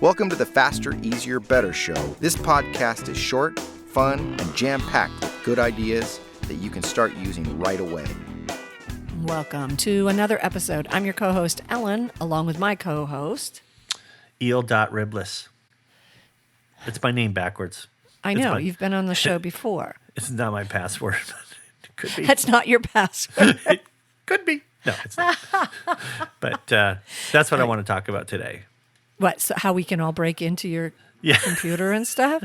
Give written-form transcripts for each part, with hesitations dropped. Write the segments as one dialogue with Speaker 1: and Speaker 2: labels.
Speaker 1: Welcome to the Faster, Easier, Better show. This podcast is short, fun, and jam-packed with good ideas that you can start using right away.
Speaker 2: Welcome to another episode. I'm your co-host, Ellen, along with my co-host...
Speaker 3: Eel.ribless. It's my name backwards.
Speaker 2: I know, you've been on the show before.
Speaker 3: It's not my password. It could be.
Speaker 2: That's not your password.
Speaker 3: It could be. No, it's not. But that's what I want to talk about today.
Speaker 2: What, so how we can all break into your computer and stuff?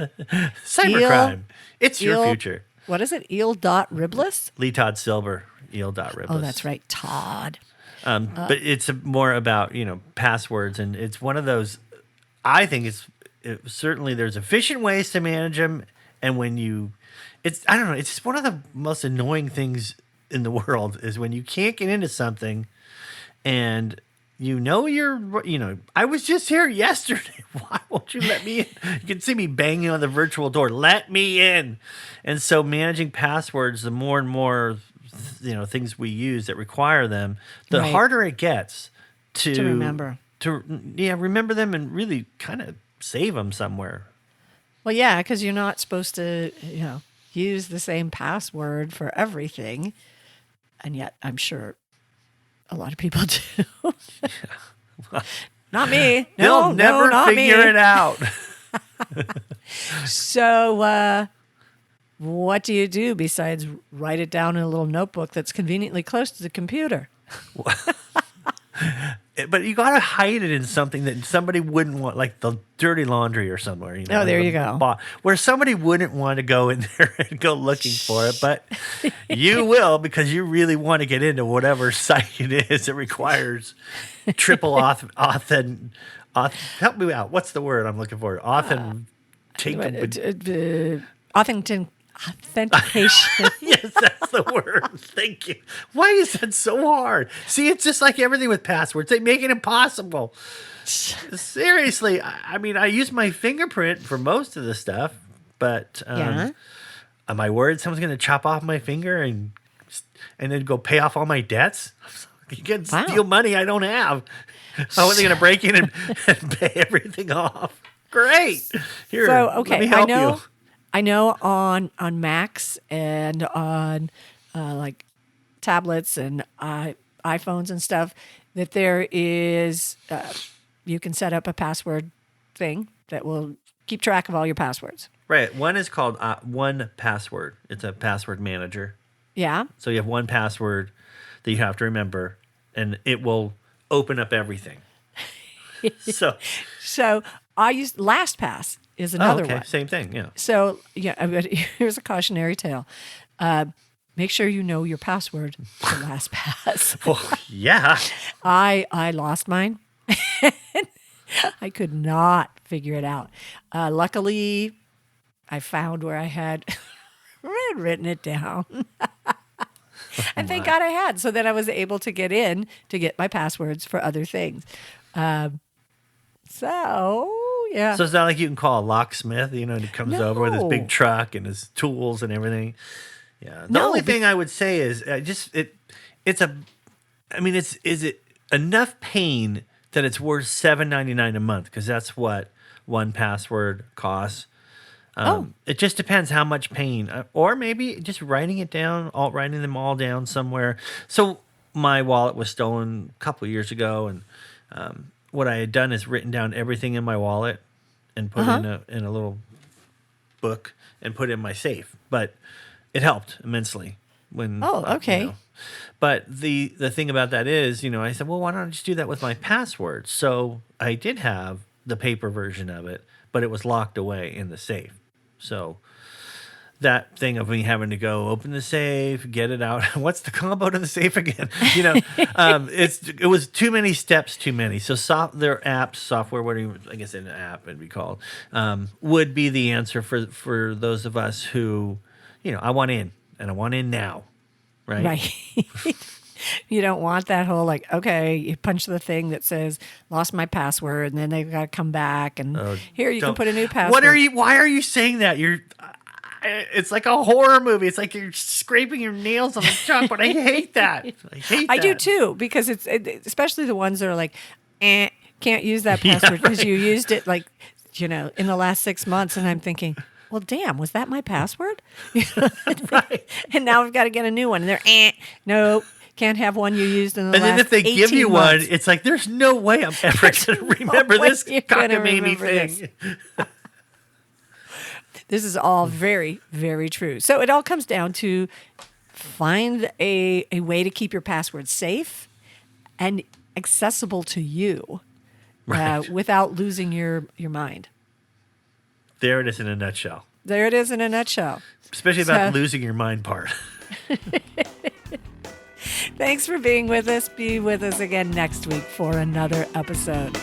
Speaker 3: Cybercrime. It's your future.
Speaker 2: What is it? Eel.ribless?
Speaker 3: Lee Todd Silver. Eel.ribless.
Speaker 2: Oh, that's right. Todd.
Speaker 3: But it's more about, passwords. And it's one of those, I think certainly there's efficient ways to manage them. And when I don't know, it's just one of the most annoying things in the world is when you can't get into something and I was just here yesterday. Why won't you let me in? You can see me banging on the virtual door. Let me in. And so managing passwords, the more and more, things we use that require them, the harder it gets to
Speaker 2: remember.
Speaker 3: Remember them and really kind of save them somewhere.
Speaker 2: Well, yeah, because you're not supposed to, use the same password for everything. And yet, I'm sure a lot of people do.
Speaker 3: Well,
Speaker 2: not me.
Speaker 3: They'll never
Speaker 2: not
Speaker 3: figure
Speaker 2: me.
Speaker 3: it out.
Speaker 2: So, what do you do besides write it down in a little notebook that's conveniently close to the computer?
Speaker 3: But you got to hide it in something that somebody wouldn't want, like the dirty laundry or somewhere.
Speaker 2: Oh, there you go.
Speaker 3: Where somebody wouldn't want to go in there and go looking for it, but you will because you really want to get into whatever site it is that requires triple help me out. What's the word I'm looking for?
Speaker 2: Authentication.
Speaker 3: Yes, that's the word. Thank you. Why is that so hard? See, it's just like everything with passwords. They make it impossible. Seriously. I use my fingerprint for most of the stuff, but am I worried someone's going to chop off my finger and then go pay off all my debts? You can steal money I don't have. How are they going to break in and pay everything off? Great. Here, let me help you.
Speaker 2: I know on Macs and on like tablets and iPhones and stuff that there is you can set up a password thing that will keep track of all your passwords.
Speaker 3: Right. One is called One Password. It's a password manager.
Speaker 2: Yeah.
Speaker 3: So you have one password that you have to remember, and it will open up everything. So I use LastPass. Is another one. Same thing, yeah.
Speaker 2: So, here's a cautionary tale. Make sure you know your password for LastPass.
Speaker 3: Well, yeah.
Speaker 2: I lost mine. I could not figure it out. Luckily, I found where I had written it down. And thank God I had, so that I was able to get in to get my passwords for other things. Yeah.
Speaker 3: So it's not like you can call a locksmith, and he comes over with his big truck and his tools and everything. Yeah. The only thing I would say is is it enough pain that it's worth $7.99 a month? Because that's what one password costs. It just depends how much pain, or maybe just writing it down, writing them all down somewhere. So my wallet was stolen a couple of years ago, and what I had done is written down everything in my wallet and put it in a little book and put it in my safe. But it helped immensely when.
Speaker 2: Oh, okay.
Speaker 3: But the thing about that is, I said, well, why don't I just do that with my password? So I did have the paper version of it, but it was locked away in the safe. So that thing of me having to go open the safe, get it out. What's the combo to the safe again? It was too many steps, too many. So their apps, software, I guess an app it'd be called, would be the answer for those of us who, I want in, and I want in now, right?
Speaker 2: Right. You don't want that whole you punch the thing that says lost my password, and then they've got to come back and here you can put a new password.
Speaker 3: Why are you saying that? It's like a horror movie. It's like you're scraping your nails on the chalkboard. I hate that.
Speaker 2: I do too, because it's especially the ones that are like, can't use that password because you used it like, in the last 6 months. And I'm thinking, well, damn, was that my password?
Speaker 3: Right.
Speaker 2: And now I've got to get a new one. And they're, nope, can't have one you used in the last
Speaker 3: And then if they give
Speaker 2: 18
Speaker 3: you
Speaker 2: months.
Speaker 3: one, it's like, there's no way I'm ever going to remember
Speaker 2: way
Speaker 3: this
Speaker 2: you're gonna
Speaker 3: cockamamie
Speaker 2: remember
Speaker 3: thing.
Speaker 2: This is all very, very true. So it all comes down to find a way to keep your password safe and accessible to you
Speaker 3: Right.
Speaker 2: without losing your mind.
Speaker 3: There it is in a nutshell.
Speaker 2: There it is in a nutshell.
Speaker 3: Especially about
Speaker 2: So-
Speaker 3: losing your mind part.
Speaker 2: Thanks for being with us. Be with us again next week for another episode.